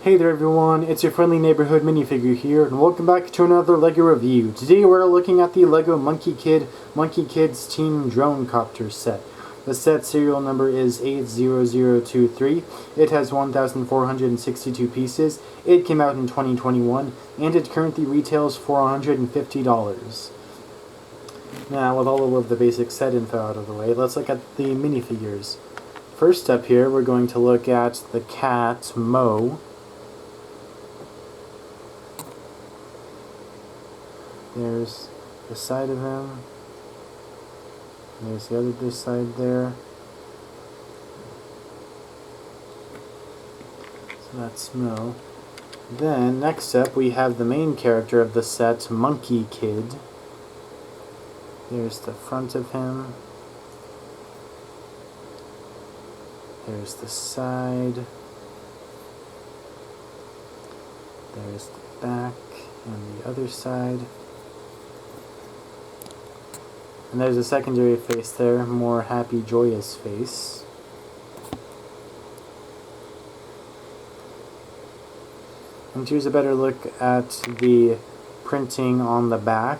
Hey there everyone, it's your friendly neighborhood minifigure here, and welcome back to another LEGO review. Today we're looking at the LEGO Monkie Kid Monkie Kid's Team Dronecopter set. The set serial number is 80023. It has 1,462 pieces. It came out in 2021, and it currently retails for $150. Now, with all of the basic set info out of the way, let's look at the minifigures. First up here, we're going to look at the cat, Mo. There's the side of him. There's the other side there. So that's Mo. Then, next up, we have the main character of the set, Monkie Kid. There's the front of him. There's the side. There's the back and the other side. And there's a secondary face there, more happy, joyous face. And here's a better look at the printing on the back.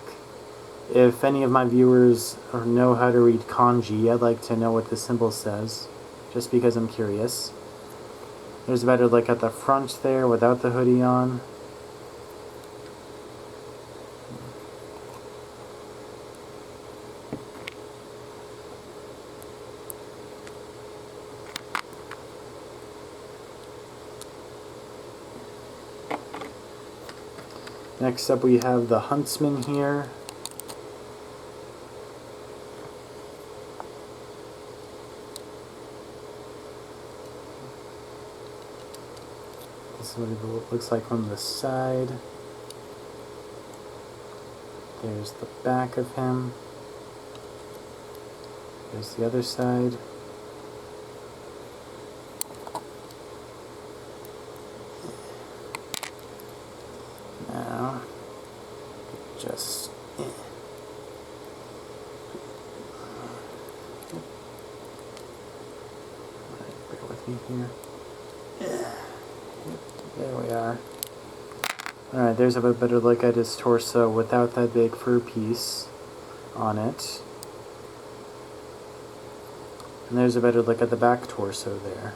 If any of my viewers know how to read kanji, I'd like to know what the symbol says, just because I'm curious. There's a better look at the front there without the hoodie on. Next up we have the huntsman here. This is what it looks like from the side. There's the back of him. There's the other side. Now, just bear with me here. There we are. Alright, there's a bit better look at his torso without that big fur piece on it. And there's a better look at the back torso there.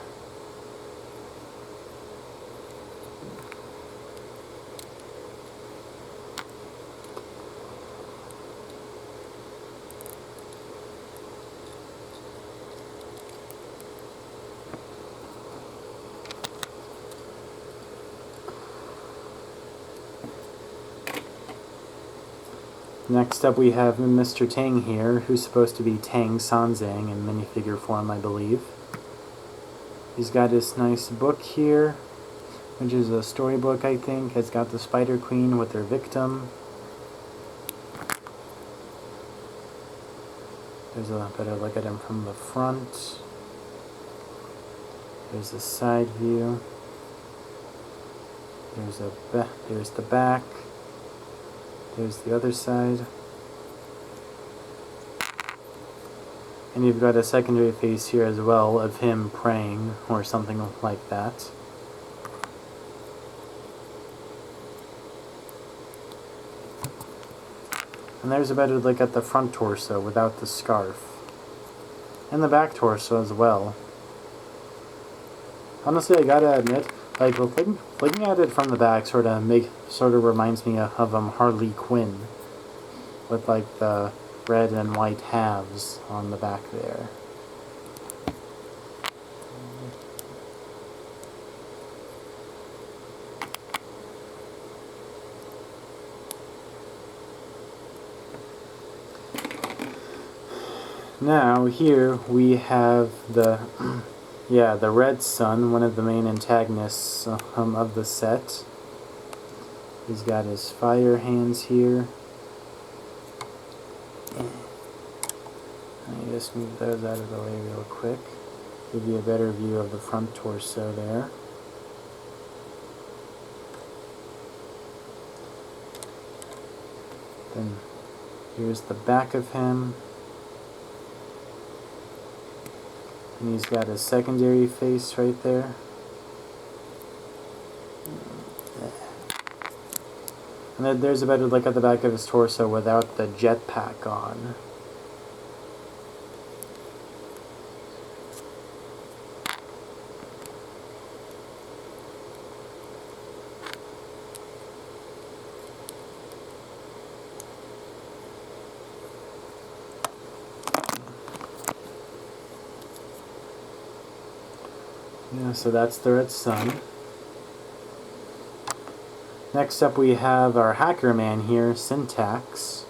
Next up we have Mr. Tang here, who's supposed to be Tang Sanzang in minifigure form, I believe. He's got this nice book here, which is a storybook, I think. It's got the Spider Queen with her victim. There's a better look at him from the front. There's a side view. There's the back. There's the other side. And you've got a secondary face here as well of him praying or something like that. And there's a better look at the front torso without the scarf. And the back torso as well. Honestly, I gotta admit, like, looking at it from the back sort of reminds me of Harley Quinn, with like the red and white halves on the back there. Now here we have the the Red Sun, one of the main antagonists of the set. He's got his fire hands here. Let me just move those out of the way real quick. Give you a better view of the front torso there. Then here's the back of him. And he's got a secondary face right there. And then there's a better look at the back of his torso without the jetpack on. Yeah, so that's the Red Sun. Next up we have our hacker man here, Syntax.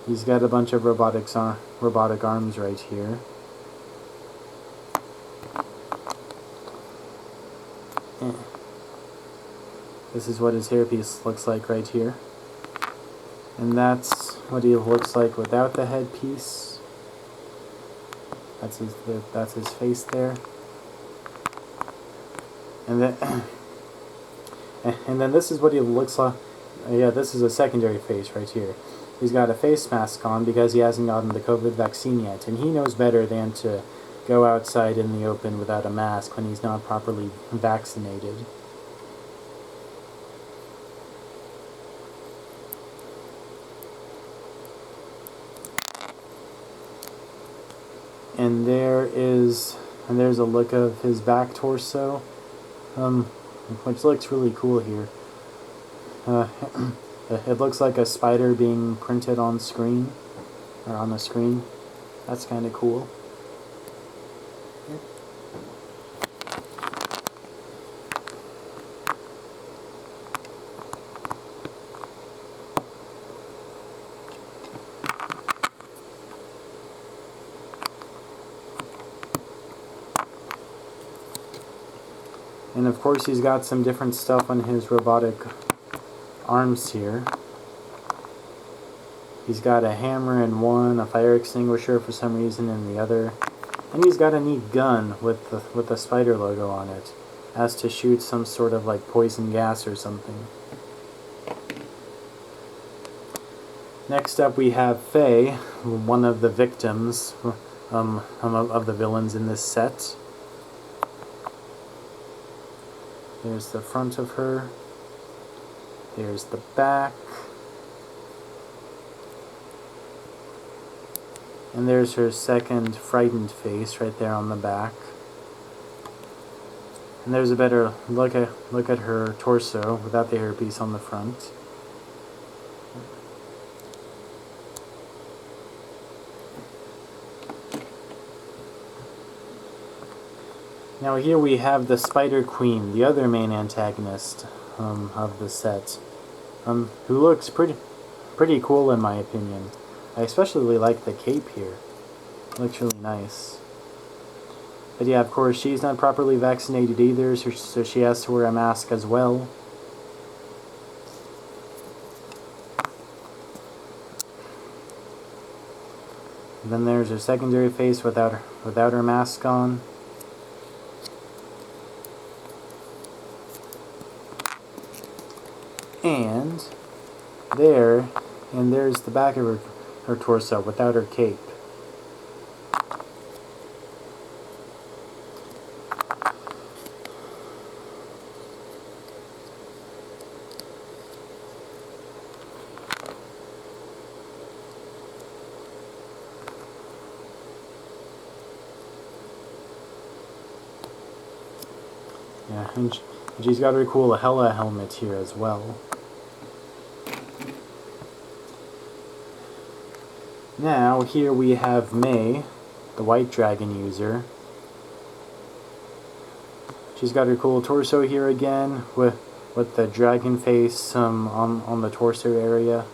He's got a bunch of robotic arms right here. This is what his hairpiece looks like right here. And that's what he looks like without the headpiece. That's his face there. And then and then this is what he looks like. Yeah, this is a secondary face right here. He's got a face mask on because he hasn't gotten the COVID vaccine yet, and he knows better than to go outside in the open without a mask when he's not properly vaccinated. And there's a look of his back torso, which looks really cool here. It looks like a spider being printed on screen, or on the screen. That's kind of cool. And of course he's got some different stuff on his robotic arms here. He's got a hammer in one, a fire extinguisher for some reason in the other, and he's got a neat gun with the spider logo on it, as to shoot some sort of like poison gas or something. Next up we have Faye, one of the victims of the villains in this set. There's the front of her. There's the back. And there's her second frightened face right there on the back. And there's a better look at her torso without the hairpiece on the front. Now here we have the Spider Queen, the other main antagonist of the set, who looks pretty cool in my opinion. I especially like the cape here. It looks really nice. But yeah, of course, she's not properly vaccinated either, so she has to wear a mask as well. And then there's her secondary face without her mask on. And there's the back of her torso without her cape. Yeah, and she's got her cool Hella helmet here as well. Now, here we have May, the white dragon user. She's got her cool torso here again, with the dragon face on the torso area.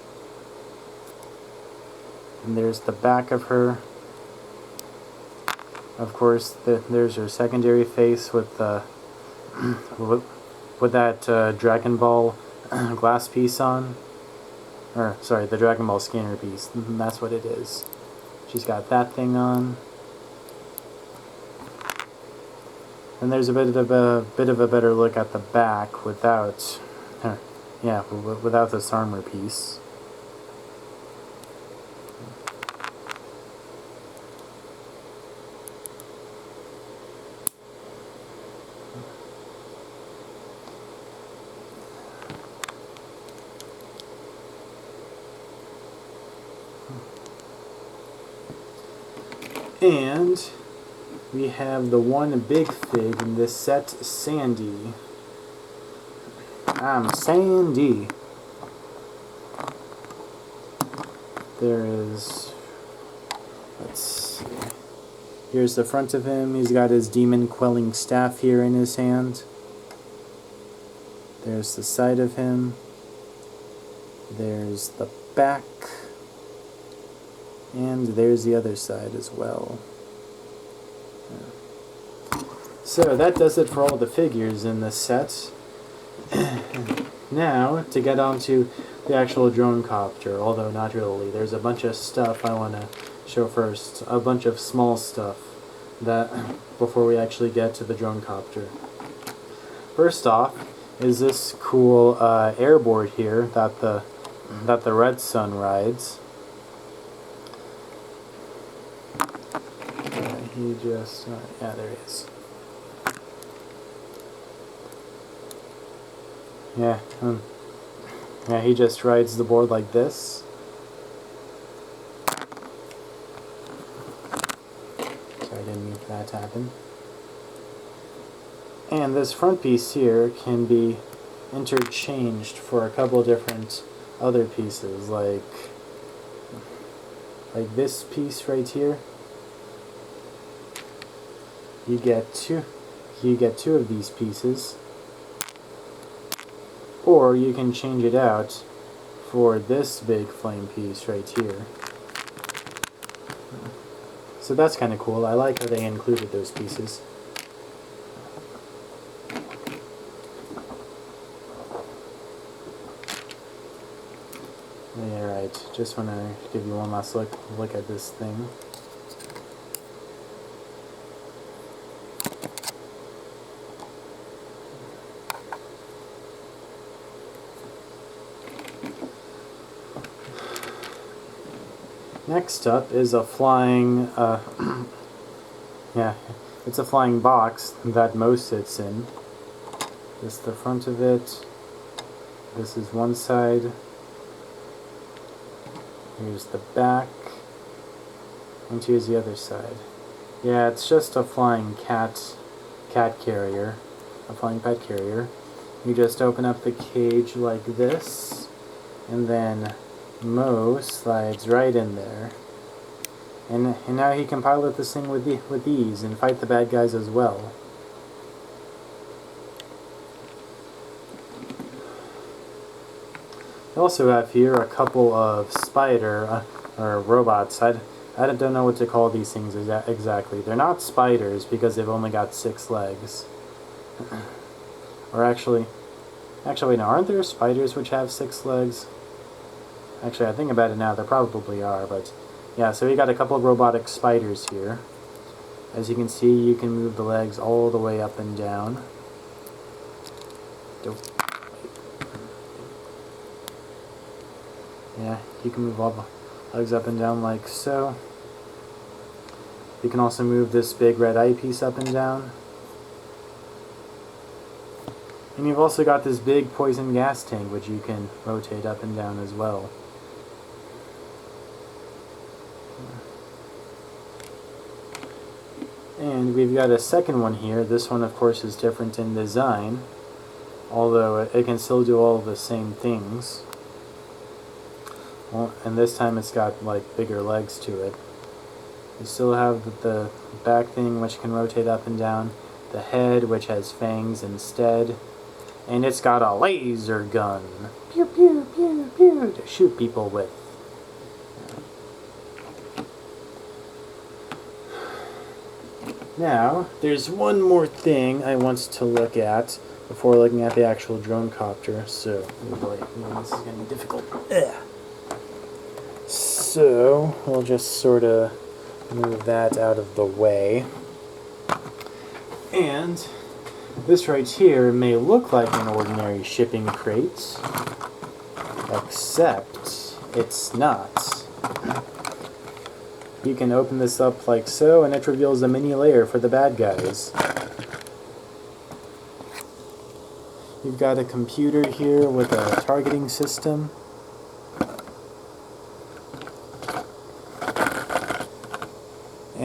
And there's the back of her. Of course, there's her secondary face with the with that Dragon Ball glass piece on. Or, sorry, the Dragon Ball scanner piece. That's what it is. She's got that thing on. And there's a bit of a better look at the back without this armor piece. And we have the one big fig in this set, Sandy. I'm Sandy. There is, let's see, here's the front of him. He's got his demon quelling staff here in his hand. There's the side of him. There's the back. And there's the other side as well. So that does it for all the figures in this set. Now, to get on to the actual dronecopter, although not really. There's a bunch of stuff I want to show first. A bunch of small stuff that before we actually get to the dronecopter. First off is this cool airboard here that the Red Sun rides. He just yeah, there he is. Yeah, yeah, he just rides the board like this. Sorry, I didn't mean for that to happen. And this front piece here can be interchanged for a couple different other pieces, like this piece right here. You get two of these pieces. Or you can change it out for this big flame piece right here. So that's kind of cool. I like how they included those pieces. Alright, just want to give you one last look at this thing. Next up is a flying, yeah, it's a flying box that Mo sits in. This is the front of it. This is one side. Here's the back. And here's the other side. Yeah, it's just a flying cat carrier. A flying pet carrier. You just open up the cage like this, and then Mo slides right in there, and now he can pilot this thing with ease and fight the bad guys as well. I also have here a couple of spider or robots. I don't know what to call these things exactly. They're not spiders because they've only got 6 legs. Or actually no, aren't there spiders which have 6 legs? Actually, I think about it now, there probably are, but yeah, so we got a couple of robotic spiders here. As you can see, you can move the legs all the way up and down. Yeah, you can move all the legs up and down like so. You can also move this big red eyepiece up and down. And you've also got this big poison gas tank, which you can rotate up and down as well. And we've got a second one here. This one, of course, is different in design, although it can still do all the same things. Well, and this time it's got like bigger legs to it. You still have the back thing, which can rotate up and down, the head, which has fangs instead, and it's got a laser gun, pew pew pew pew, to shoot people with. Now, there's one more thing I want to look at before looking at the actual dronecopter. So, oh boy, this is getting difficult. Ugh. So, we'll just sort of move that out of the way. And this right here may look like an ordinary shipping crate, except it's not. You can open this up like so, and it reveals a mini layer for the bad guys. You've got a computer here with a targeting system.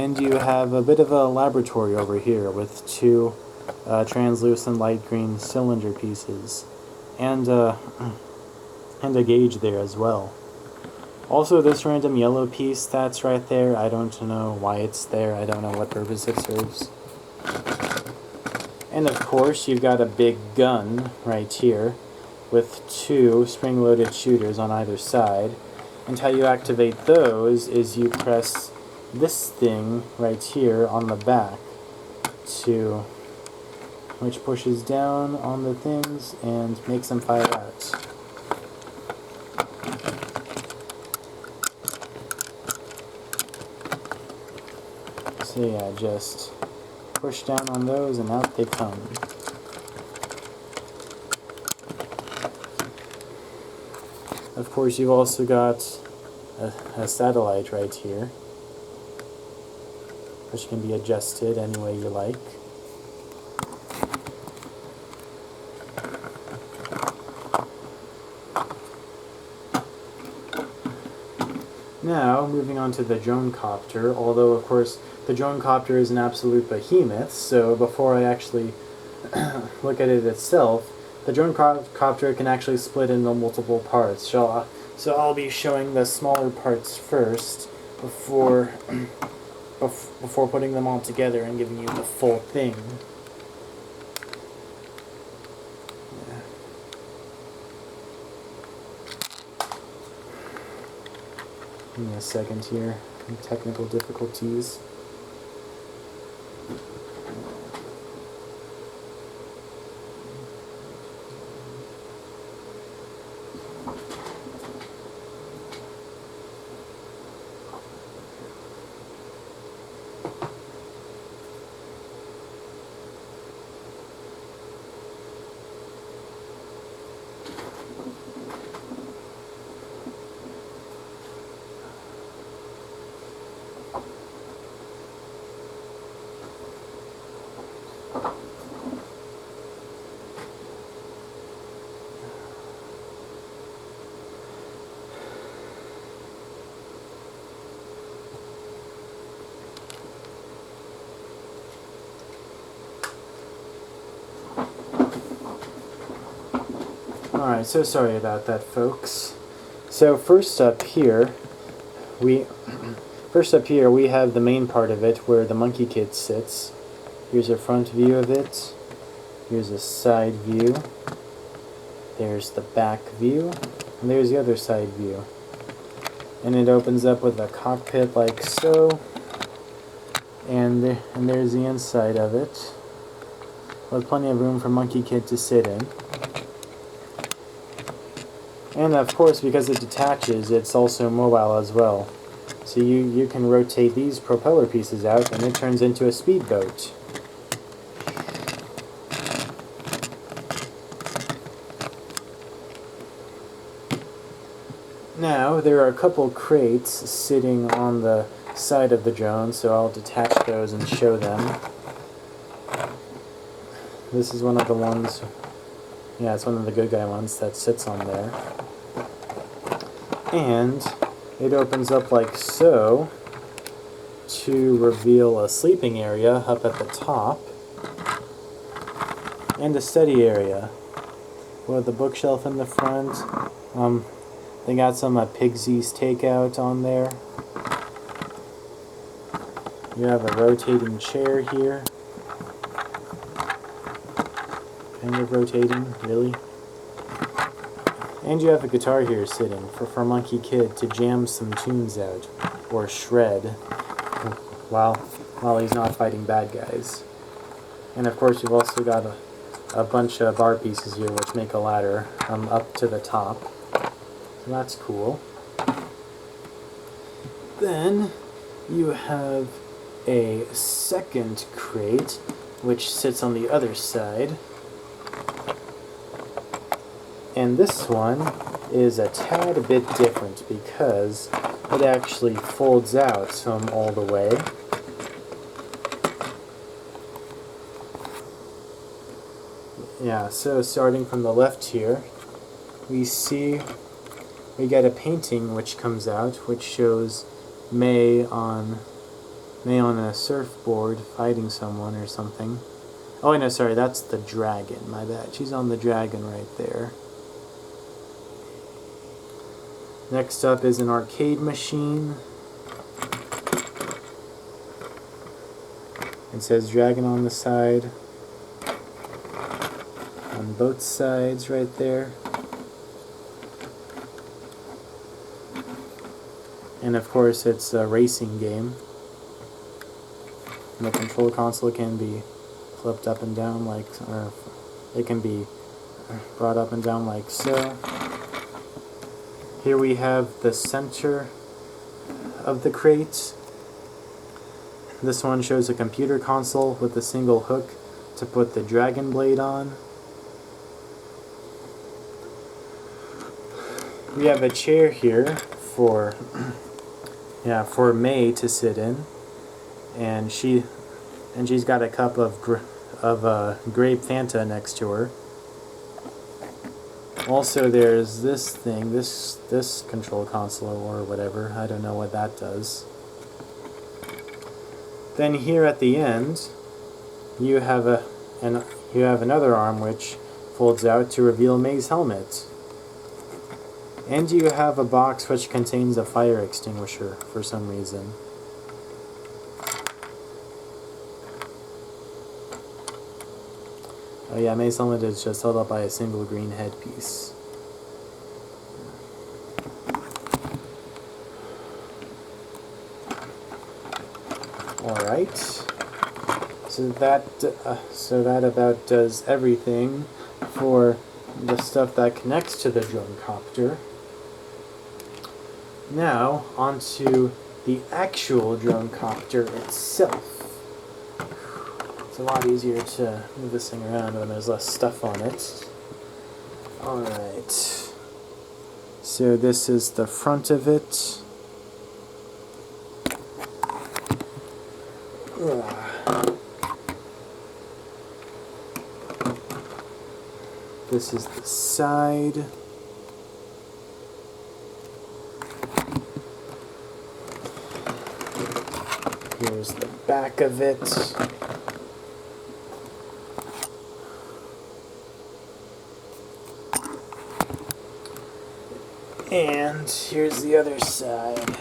And you have a bit of a laboratory over here with two translucent light green cylinder pieces, and a gauge there as well. Also, this random yellow piece that's right there, I don't know why it's there, I don't know what purpose it serves. And of course, you've got a big gun right here with two spring-loaded shooters on either side. And how you activate those is you press this thing right here on the back, which pushes down on the things and makes them fire out. So yeah, just push down on those and out they come. Of course, you've also got a satellite right here, which can be adjusted any way you like. Now, moving on to the dronecopter, although of course the dronecopter is an absolute behemoth, so before I actually look at it itself, the dronecopter can actually split into multiple parts. So I'll be showing the smaller parts first before putting them all together and giving you the full thing. Give me a second here. Technical difficulties. Alright, so sorry about that, folks. So first up here, we have the main part of it where the Monkie Kid sits. Here's a front view of it. Here's a side view. There's the back view. And there's the other side view. And it opens up with a cockpit like so. And there's the inside of it, with plenty of room for Monkie Kid to sit in. And of course, because it detaches, it's also mobile as well. So you can rotate these propeller pieces out and it turns into a speedboat. Now, there are a couple crates sitting on the side of the drone, so I'll detach those and show them. This is one of the ones, yeah, it's one of the good guy ones that sits on there. And it opens up like so to reveal a sleeping area up at the top and a study area with a bookshelf in the front. They got some Pigsy's Takeout on there. You have a rotating chair here. Kind of rotating, really. And you have a guitar here sitting for Monkie Kid to jam some tunes out, or shred, while he's not fighting bad guys. And of course you've also got a bunch of bar pieces here which make a ladder up to the top. So that's cool. Then you have a second crate which sits on the other side. And this one is a tad bit different because it actually folds out all the way. Yeah, so starting from the left here, we get a painting which comes out, which shows May on May on a surfboard fighting someone or something. Oh, no, sorry, that's the dragon. My bad. She's on the dragon right there. Next up is an arcade machine. It says dragon on the side. On both sides right there. And of course it's a racing game. And the control console can be flipped up and down like, or it can be brought up and down like so. Here we have the center of the crate. This one shows a computer console with a single hook to put the dragon blade on. We have a chair here for May to sit in, and she's got a cup of grape Fanta next to her. Also, there's this thing, this control console or whatever. I don't know what that does. Then here at the end, you have another arm which folds out to reveal May's helmet. And you have a box which contains a fire extinguisher for some reason. Oh yeah, May's helmet is just held up by a single green headpiece. Alright. So that about does everything for the stuff that connects to the dronecopter. Now, onto the actual dronecopter itself. It's a lot easier to move this thing around when there's less stuff on it. Alright. So this is the front of it. This is the side. Here's the back of it. And here's the other side.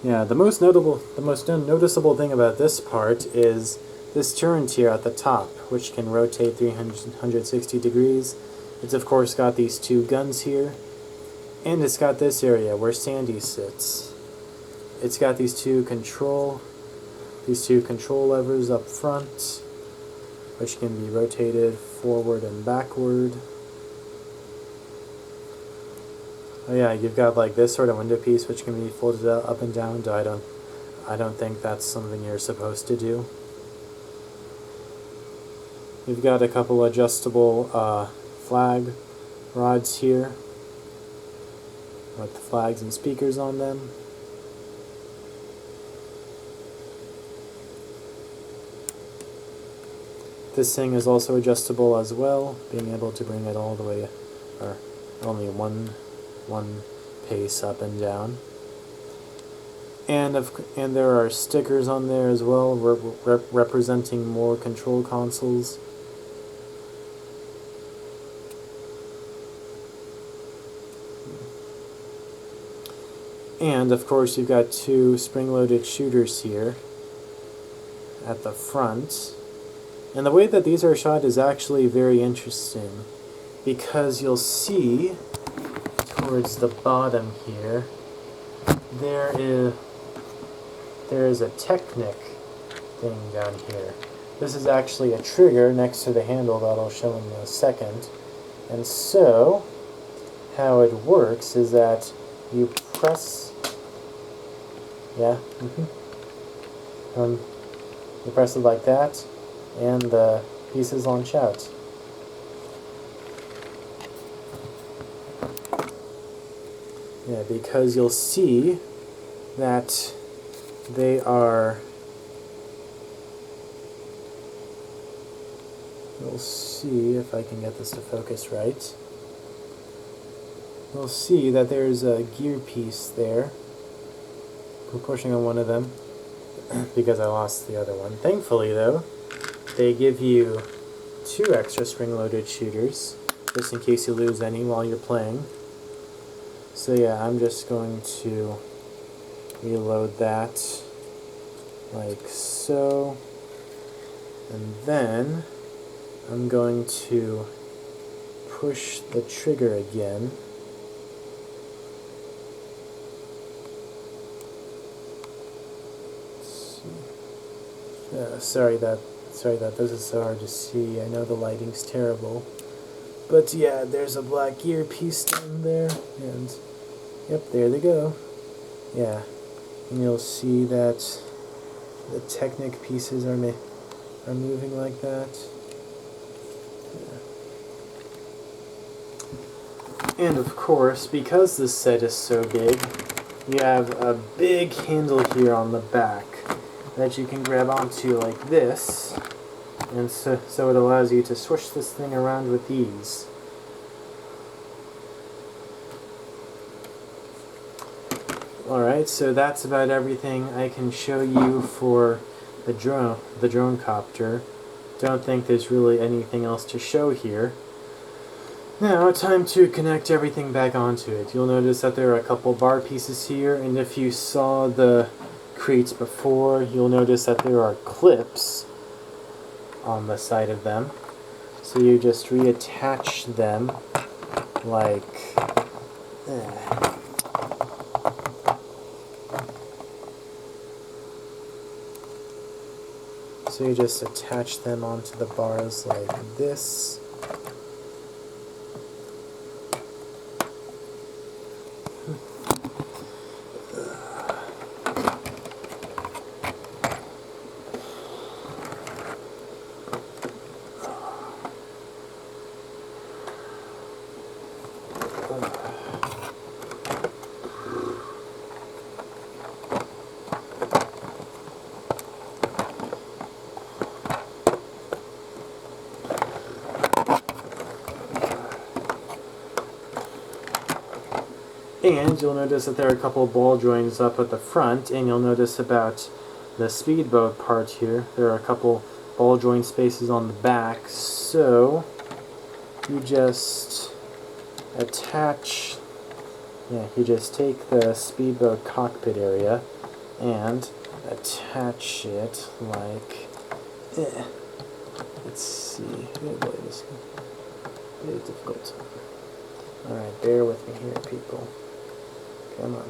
Yeah, the most noticeable thing about this part is this turret at the top, which can rotate 360 degrees. It's of course got these two guns here, and it's got this area where Sandy sits. It's got these two control levers up front, which can be rotated forward and backward. Oh yeah, you've got like this sort of window piece which can be folded up and down. I don't think that's something you're supposed to do. You've got a couple adjustable flag rods here with the flags and speakers on them. This thing is also adjustable as well, being able to bring it all the way, or only one pace up and down. And there are stickers on there as well, representing more control consoles. And of course you've got two spring-loaded shooters here at the front. And the way that these are shot is actually very interesting, because you'll see towards the bottom here, there is a Technic thing down here. This is actually a trigger next to the handle that I'll show in a second. And so, how it works is that you press, you press it like that, and the pieces launch out. Yeah, because you'll see that they are, you'll see if I can get this to focus right. you'll see that there's a gear piece there. I'm pushing on one of them because I lost the other one. Thankfully, though, they give you 2 extra spring-loaded shooters, just in case you lose any while you're playing. So yeah, I'm just going to reload that like so, and then I'm going to push the trigger again. Sorry that this is so hard to see. I know the lighting's terrible. But yeah, there's a black gear piece down there, and yep, there they go. Yeah, and you'll see that the Technic pieces are moving like that. Yeah. And of course, because this set is so big, you have a big handle here on the back that you can grab onto like this, and so it allows you to swish this thing around with ease. Alright, so that's about everything I can show you for the dronecopter. Don't think there's really anything else to show here. Now, time to connect everything back onto it. You'll notice that there are a couple bar pieces here, and if you saw the crates before, you'll notice that there are clips on the side of them. So you just reattach them like So you just attach them onto the bars like this. And you'll notice that there are a couple of ball joints up at the front, and you'll notice about the speedboat part here, there are a couple ball joint spaces on the back, so you just attach, you just take the speedboat cockpit area and attach it like, let's see, oh boy, this is very difficult. Alright, bear with me here, people. Come on.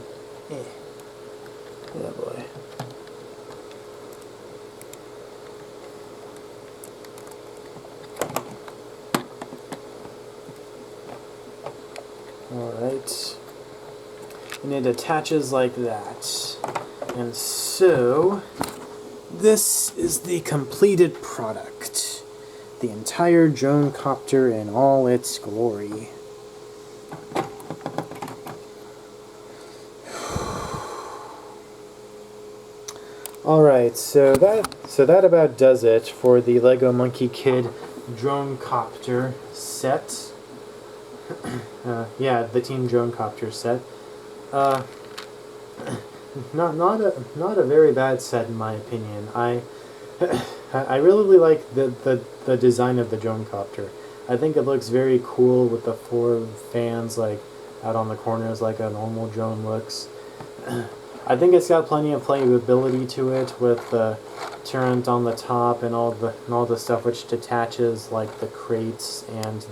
Yeah, boy. Alright. And it attaches like that. And so, this is the completed product. The entire dronecopter in all its glory. Alright, so that about does it for the LEGO Monkie Kid dronecopter set. Yeah, the Team Dronecopter set. Not a very bad set in my opinion. I really like the design of the dronecopter. I think it looks very cool with the 4 fans like out on the corners like a normal drone looks. I think it's got plenty of playability to it with the turret on the top and all the stuff which detaches, like the crates and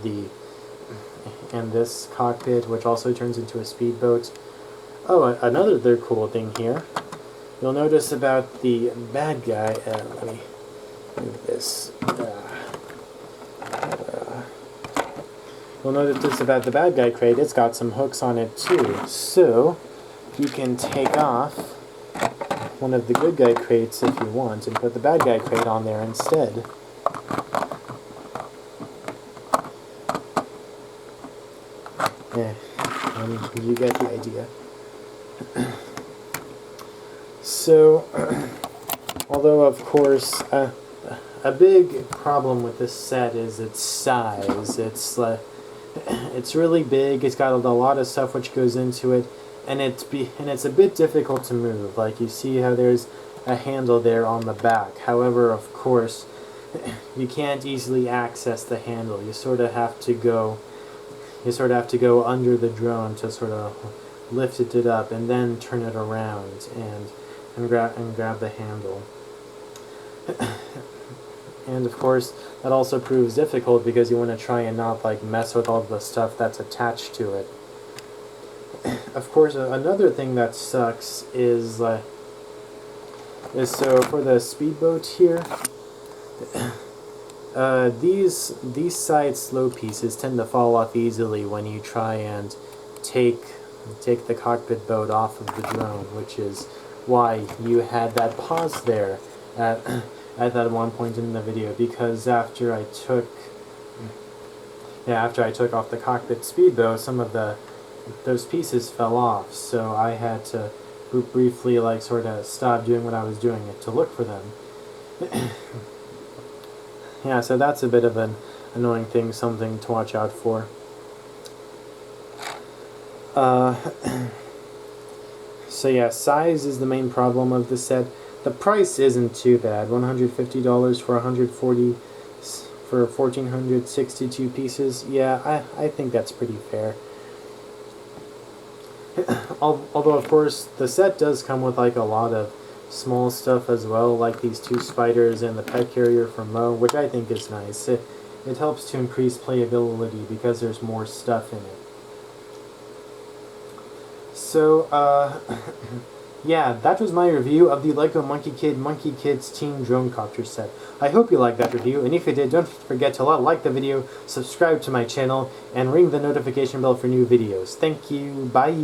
this cockpit, which also turns into a speedboat. Oh, another cool thing here. You'll notice about the bad guy. Let me move this. You'll notice about the bad guy crate. It's got some hooks on it too. So you can take off one of the good guy crates if you want and put the bad guy crate on there instead. You get the idea. So, although of course a big problem with this set is its size. It's really big. It's got a lot of stuff which goes into it, and it's a bit difficult to move. Like, you see how there's a handle there on the back. However, of course, you can't easily access the handle. You sort of have to go under the drone to sort of lift it up and then turn it around and grab the handle. And of course, that also proves difficult because you want to try and not like mess with all the stuff that's attached to it. Of course, another thing that sucks is so for the speedboat here, these side slow pieces tend to fall off easily when you try and take the cockpit boat off of the drone, which is why you had that pause there at that one point in the video, because after I took off the cockpit speedboat, some of those pieces fell off, so I had to briefly like sort of stop doing what I was doing to look for them. Yeah, so that's a bit of an annoying thing, something to watch out for. So yeah, size is the main problem of the set. The price isn't too bad. $150 for 1,462 pieces. Yeah, I think that's pretty fair. Although, of course, the set does come with like a lot of small stuff as well, like these 2 spiders and the pet carrier for Mo, which I think is nice. It helps to increase playability because there's more stuff in it. So, yeah, that was my review of the LEGO Monkie Kid Monkie Kid's Team Dronecopter set. I hope you liked that review, and if you did, don't forget to like the video, subscribe to my channel, and ring the notification bell for new videos. Thank you, bye!